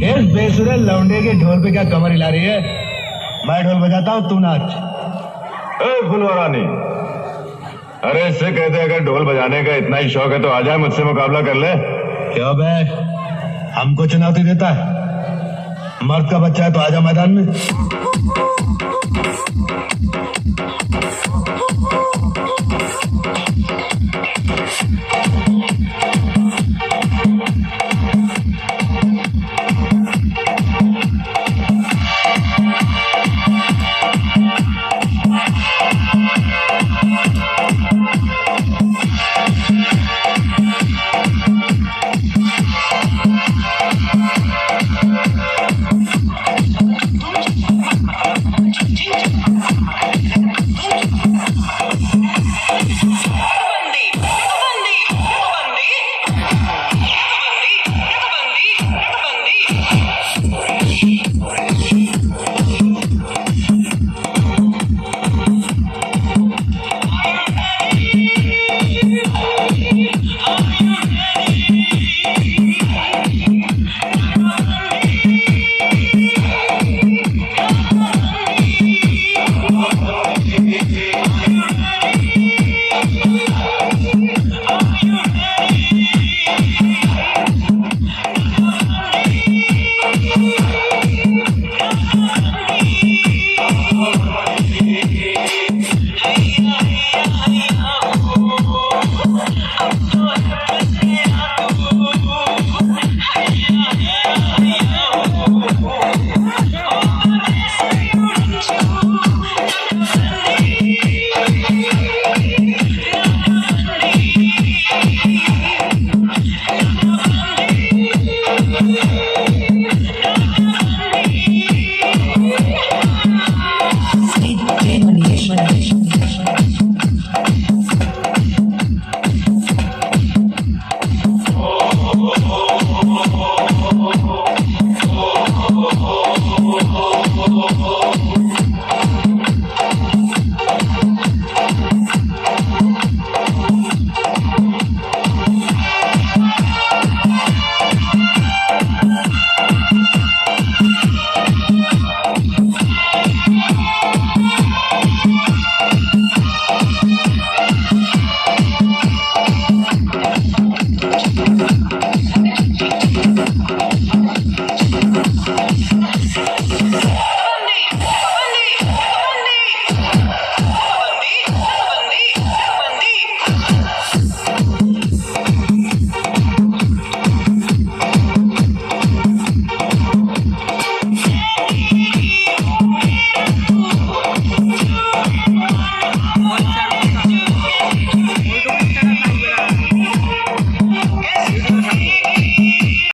इस बेसुरे लौंडे के ढोल पे क्या कमर हिला रही है? मैं ढोल बजाता हूँ, तू नाच। फुलवारानी, अरे इससे कहते अगर ढोल बजाने का इतना ही शौक है तो आ जाए, मुझसे मुकाबला कर ले। क्यों बे, हमको चुनौती देता है? मर्द का बच्चा है तो आजा मैदान में।